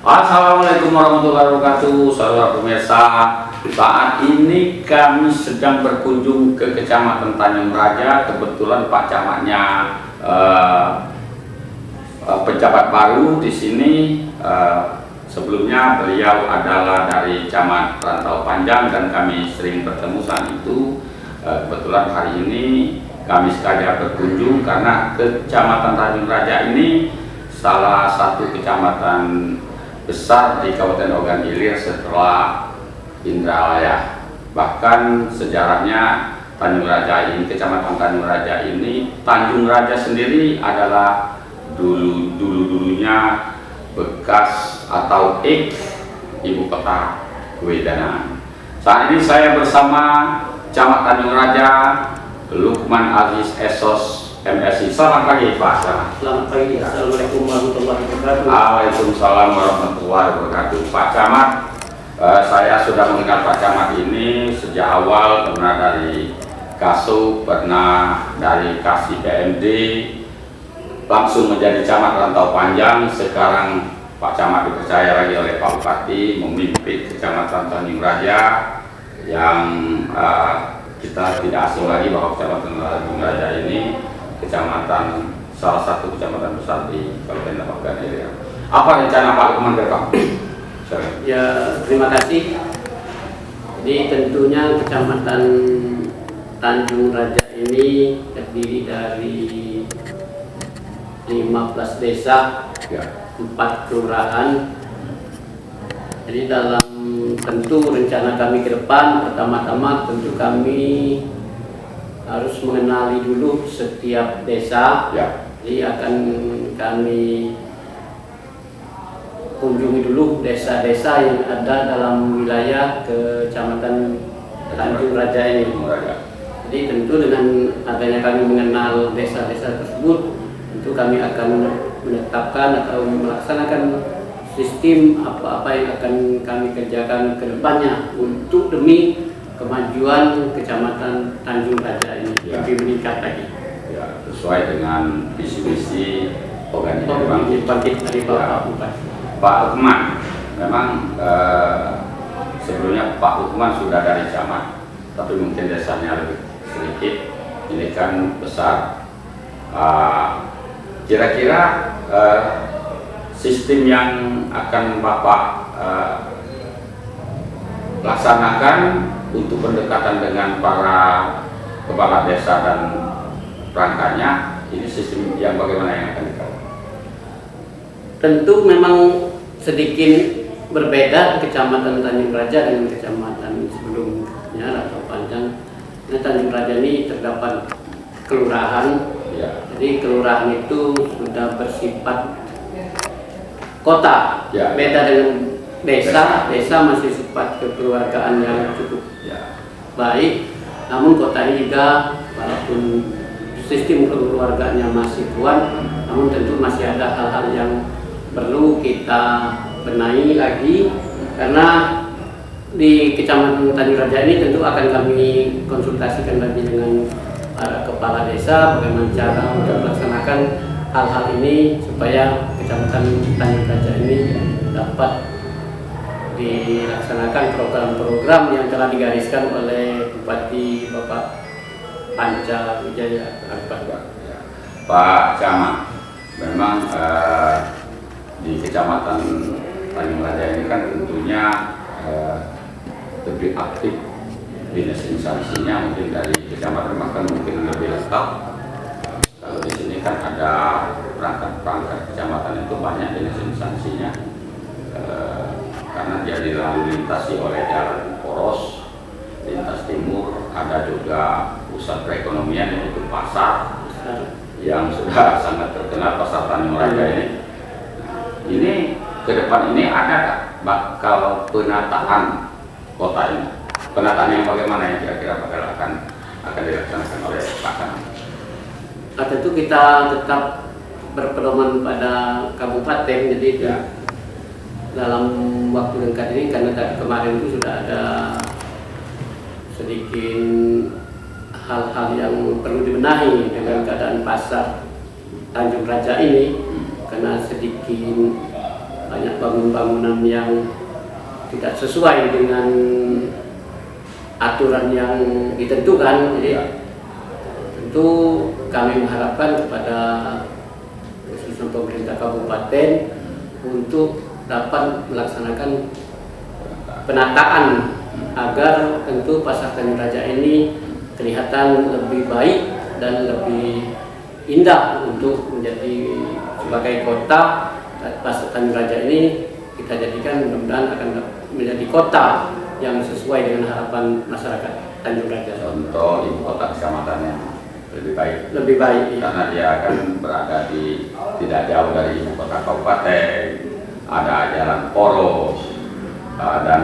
Assalamualaikum warahmatullahi wabarakatuh, saudara pemirsa. Saat ini kami sedang berkunjung ke Kecamatan Tanjung Raja. Kebetulan Pak Camatnya pejabat baru di sini. Sebelumnya beliau adalah dari Camat Rantau Panjang dan kami sering bertemu saat itu. Kebetulan hari ini kami sekalian berkunjung karena Kecamatan Tanjung Raja ini salah satu kecamatan besar di Kabupaten Ogan Ilir setelah Indralaya. Bahkan sejarahnya Kecamatan Tanjung Raja ini, Tanjung Raja sendiri adalah dulunya bekas atau ibu kota Wedanaan. Saat ini saya bersama Camat Tanjung Raja, Lukman Aziz Esos MSI. Selamat pagi Pak. Selamat pagi. Assalamualaikum warahmatullahi wabarakatuh. Waalaikumsalam warahmatullahi wabarakatuh. Pak Camat, saya sudah mengenal Pak Camat ini sejak awal, pernah dari Kasu, pernah dari Kasih PMD, langsung menjadi Camat Rantau Panjang. Sekarang Pak Camat dipercaya lagi oleh Pak Bupati memimpin Kecamatan Tanjung Raja yang kita tidak asing lagi bahwa Kecamatan Tanjung Raja ini salah satu kecamatan besar di Kabupaten Ogan Ilir. Apa rencana Pak Lukman ke depan? Ya, terima kasih. Jadi tentunya Kecamatan Tanjung Raja ini terdiri dari 15 desa, 4 kelurahan. Jadi dalam tentu rencana kami ke depan, pertama-tama tentu kami harus mengenali dulu setiap desa. Jadi akan kami kunjungi dulu desa-desa yang ada dalam wilayah Kecamatan Tanjung Raja ini. Jadi tentu dengan adanya kami mengenal desa-desa tersebut, tentu kami akan menetapkan atau melaksanakan sistem apa-apa yang akan kami kerjakan ke depannya untuk demi kemajuan Kecamatan Tanjung Raja ini lebih meningkat lagi. Ya, sesuai dengan visi-misi organisasi dari Pak Bupati. Pak Lukman, memang sebelumnya Pak Lukman sudah dari camat, tapi mungkin desanya lebih sedikit. Ini kan besar. Kira-kira sistem yang akan Bapak laksanakan untuk pendekatan dengan para kepala desa dan perangkatnya, ini sistem yang bagaimana yang akan dikawal? Tentu memang sedikit berbeda Kecamatan Tanjung Raja dengan kecamatan sebelumnya atau Panjang. Nah, Tanjung Raja ini terdapat kelurahan. Jadi kelurahan itu sudah bersifat kota. Beda dengan desa masih sifat kekeluargaan yang cukup baik, namun kota ini juga walaupun sistem kekeluargaannya masih kuat, namun tentu masih ada hal-hal yang perlu kita benahi lagi, karena di Kecamatan Tanjung Raja ini tentu akan kami konsultasikan lagi dengan para kepala desa bagaimana cara untuk melaksanakan hal-hal ini supaya Kecamatan Tanjung Raja ini dapat dilaksanakan program-program yang telah digariskan oleh Bupati Bapak Panca Wijaya. Pak Camat, memang di Kecamatan Tanjung Raja ini kan tentunya lebih aktif dinas instansinya mungkin dari kecamatan, bahkan mungkin lebih lengkap. Kalau di sini kan ada perangkat kecamatan itu banyak dinas instansinya. Karena dia dilalui lintasi oleh jalan poros, lintas timur, ada juga pusat perekonomian yaitu pasar yang sudah sangat terkenal, Pasar Tanjung Raja ini. Ini ke depan ini ada bakal penataan kota ini. Penataan yang bagaimana yang kira-kira bakal akan dilaksanakan oleh Pak Camat? Tentu kita tetap berpedoman pada kabupaten, jadi dalam waktu dekat ini, karena kemarin itu sudah ada sedikit hal-hal yang perlu dibenahi dengan keadaan pasar Tanjung Raja ini, karena sedikit banyak bangunan yang tidak sesuai dengan aturan yang ditentukan. Jadi tentu kami mengharapkan kepada khususnya pemerintah kabupaten untuk dapat melaksanakan penataan agar tentu Pasar Tanjung Raja ini kelihatan lebih baik dan lebih indah untuk menjadi sebagai kota. Pasar Tanjung Raja ini kita jadikan mudah-mudahan akan menjadi kota yang sesuai dengan harapan masyarakat Tanjung Raja. Contoh ibu kota kecamatannya lebih baik. Lebih baik. Karena dia akan berada di tidak jauh dari ibu kota kabupaten, ada jalan poros, dan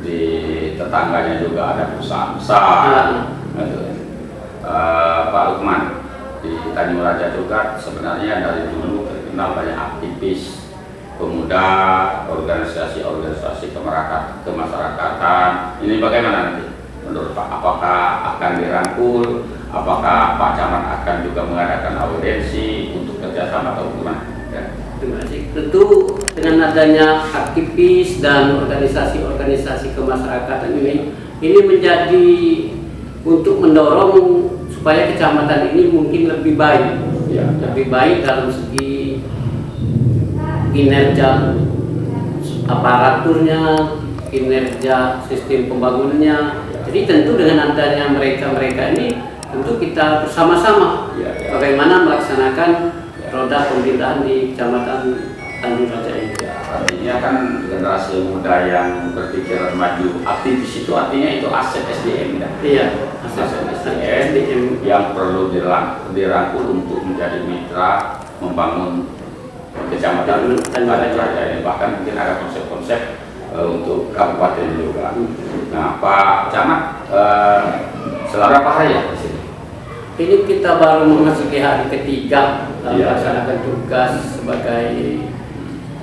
di tetangganya juga ada perusahaan besar. Pak Lukman, di Tanjung Raja juga sebenarnya dari dulu terkenal banyak aktivis pemuda, organisasi-organisasi kemasyarakatan. Ini bagaimana nanti menurut Pak? Apakah akan dirangkul? Apakah Pak Camat akan juga mengadakan audiensi untuk kerjasama atau bagaimana? Ya. Terima kasih. Tentu dengan adanya aktivis dan organisasi-organisasi kemasyarakatan ini menjadi untuk mendorong supaya kecamatan ini mungkin lebih baik, ya, lebih baik dalam segi kinerja aparaturnya, kinerja sistem pembangunannya. Jadi tentu dengan adanya mereka ini tentu kita bersama-sama bagaimana melaksanakan roda pemerintahan di Kecamatan Tanjung Raja ini. Artinya kan generasi muda yang berpikiran maju, aktivis itu artinya itu aset SDM ya? Iya, aset SDM yang perlu dirangkul untuk menjadi mitra membangun Kecamatan Tanjung Raja ini. Bahkan mungkin ada konsep-konsep untuk kabupaten juga. Nah, Pak Camat, selama berapa hari ya di sini? Ini kita baru memasuki hari ketiga melaksanakan tugas sebagai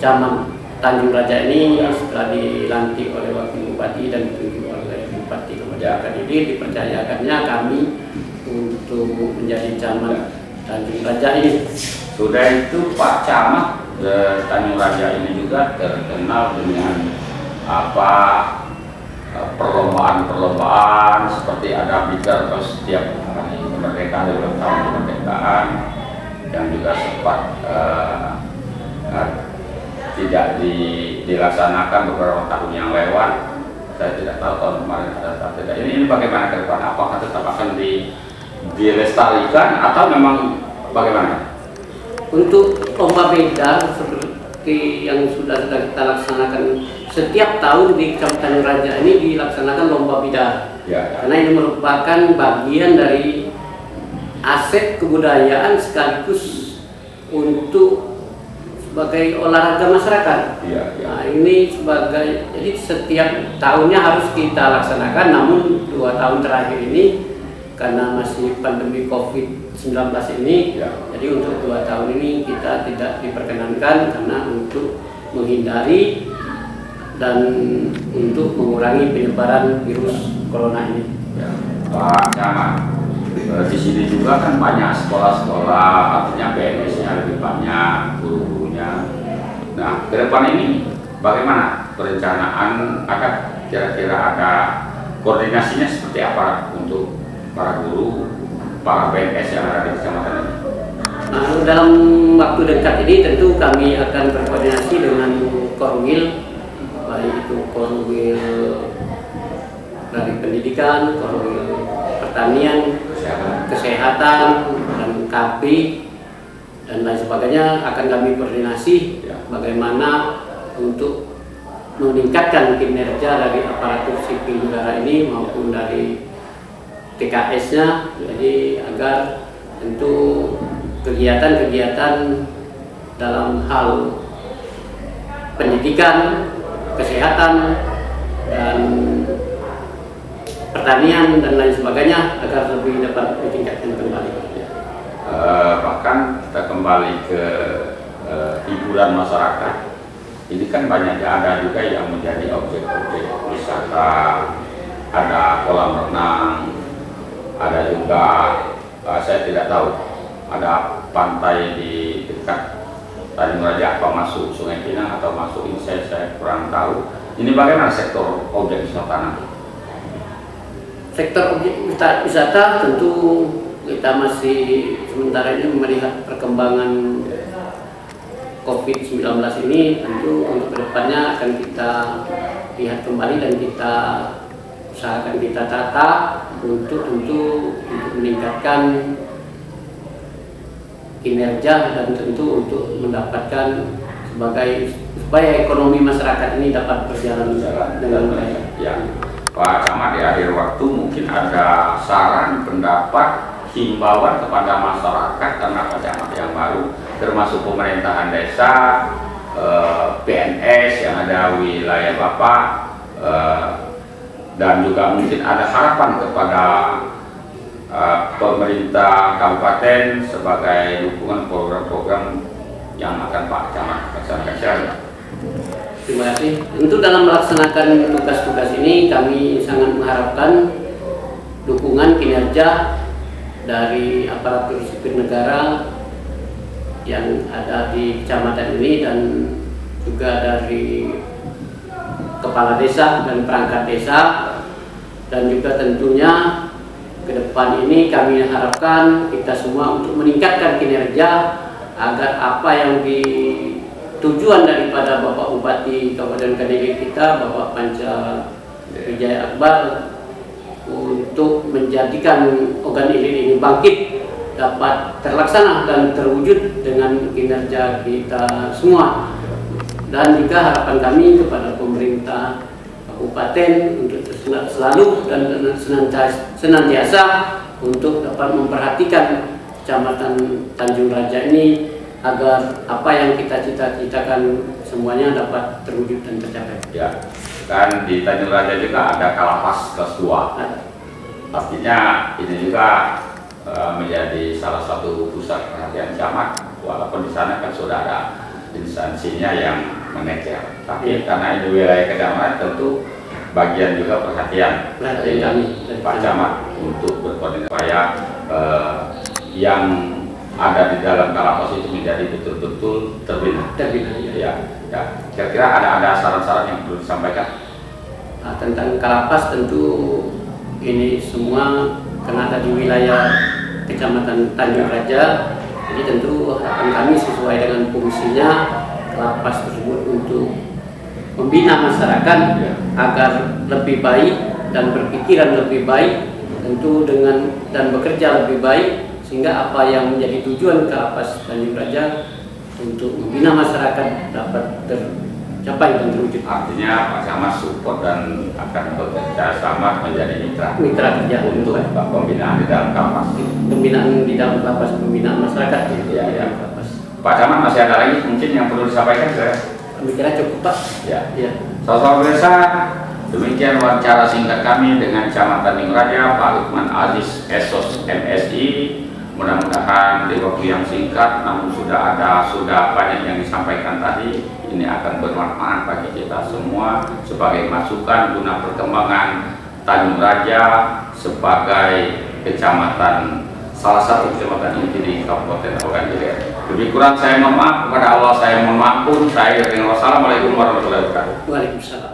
Camat Tanjung Raja ini setelah dilantik oleh Wakil Bupati dan ditunjuk oleh Bupati. Kemudian ini dipercayakannya kami untuk menjadi Camat Tanjung Raja ini. Sudah itu Pak Camat Tanjung Raja ini juga terkenal dengan perlombaan seperti ada bicara setiap hari kemerdekaan, ulang tahun kemerdekaan, yang juga sempat tidak dilaksanakan beberapa tahun yang lewat. Saya tidak tahu tahun kemarin ada atau tidak. Ini bagaimana ke depan? Apakah tetap akan dilestarikan atau memang bagaimana? Untuk lomba beda seperti yang sudah kita laksanakan setiap tahun di Kecamatan Raja ini dilaksanakan lomba bidar. Karena ini merupakan bagian dari aset kebudayaan sekaligus untuk sebagai olahraga masyarakat. Nah, ini sebagai jadi setiap tahunnya harus kita laksanakan. Namun 2 tahun terakhir ini karena masih pandemi COVID-19 ini, jadi untuk 2 tahun ini kita tidak diperkenankan karena untuk menghindari dan untuk mengurangi penyebaran virus corona ini. Pak Camat, di sini juga kan banyak sekolah-sekolah, artinya PNS-nya lebih banyak, guru-gurunya. Nah, ke depan ini bagaimana perencanaan akan kira-kira ada koordinasinya seperti apa untuk para guru, para PNS yang ada di kecamatan ini? Nah, dalam waktu dekat ini tentu kami akan berkoordinasi dengan Korwil, baik itu Korwil dari pendidikan, Korwil pertanian, kesehatan, dan KB dan lain sebagainya akan kami koordinasi bagaimana untuk meningkatkan kinerja dari aparatur sipil negara ini maupun dari TKS-nya, jadi agar tentu kegiatan-kegiatan dalam hal pendidikan, kesehatan, dan pertanian dan lain sebagainya agar lebih dapat ditingkatkan kembali. Bahkan kita kembali ke hiburan masyarakat. Ini kan banyak ada juga yang menjadi objek-objek wisata, ada kolam renang, ada juga saya tidak tahu, ada pantai di dekat Tanjung Raja, apa masuk Sungai Pinang atau masuk ini saya kurang tahu. Ini bagaimana sektor objek wisata nanti? Sektor objek wisata tentu kita masih sementara ini melihat perkembangan COVID-19 ini, tentu untuk kedepannya akan kita lihat kembali dan kita usahakan kita tata untuk meningkatkan kinerja dan tentu untuk mendapatkan supaya ekonomi masyarakat ini dapat berjalan dengan baik. Ya, Pak Camat, di akhir waktu mungkin ada saran, pendapat, himbauan kepada masyarakat karena Pak Camat yang baru, termasuk pemerintahan desa, PNS yang ada wilayah Bapak, dan juga mungkin ada harapan kepada pemerintah kabupaten sebagai dukungan program-program yang akan Pak Camat laksanakan. Terima kasih. Tentu dalam melaksanakan tugas-tugas ini kami sangat mengharapkan dukungan kinerja dari aparatur sipil negara yang ada di kecamatan ini dan juga dari kepala desa dan perangkat desa, dan juga tentunya ke depan ini kami harapkan kita semua untuk meningkatkan kinerja agar apa yang tujuan daripada Bapak Bupati Kabupaten Kediri kita, Bapak Panca Wijaya Akbar, untuk menjadikan Ogan Ilir ini bangkit dapat terlaksana dan terwujud dengan kinerja kita semua. Dan juga harapan kami kepada pemerintah kabupaten untuk selalu dan senantiasa untuk dapat memperhatikan Kecamatan Tanjung Raja ini agar apa yang kita cita-citakan semuanya dapat terwujud dan tercapai. Ya, kan di Tanjung Raja juga ada Kalapas kelas 2. Artinya ini juga menjadi salah satu pusat perhatian camat, walaupun di sana kan sudah ada instansinya yang manajer. Tapi karena ini wilayah kedamaian, tentu bagian juga perhatian dari Pak Camat untuk berkoordinasi supaya yang ada di dalam Kalapas itu menjadi betul-betul terbina. Ya. Kira-kira ada saran-saran yang perlu disampaikan? Tentang Kalapas tentu ini semua karena ada di wilayah Kecamatan Tanjung Raja, jadi tentu harapan kami sesuai dengan fungsinya Kalapas tersebut untuk membina masyarakat agar lebih baik dan berpikiran lebih baik, tentu dan bekerja lebih baik, sehingga apa yang menjadi tujuan Kalapas Tanjung Raja untuk membina masyarakat dapat tercapai dan terwujud. Artinya Pak Camat support dan akan bekerja sama menjadi mitra kerja untuk pembinaan di dalam Kalapas. Pembinaan di dalam Kalapas, pembinaan masyarakat ya. Pak Camat, masih ada lagi mungkin yang perlu disampaikan? Kami kira cukup, Pak. Ya. Saudara pemirsa, demikian wawancara singkat kami dengan Camat Tanjung Raja, Pak Lukman Aziz Esos MSI. Mudah-mudahan di waktu yang singkat, namun sudah banyak yang disampaikan tadi, ini akan bermanfaat bagi kita semua sebagai masukan guna perkembangan Tanjung Raja sebagai kecamatan, salah satu kecamatan inti di Kabupaten Ogan Ilir. Lebih kurang saya mohon maaf, kepada Allah saya mohon maaf pun. Saya Wassalamualaikum warahmatullahi wabarakatuh. Waalaikumsalam.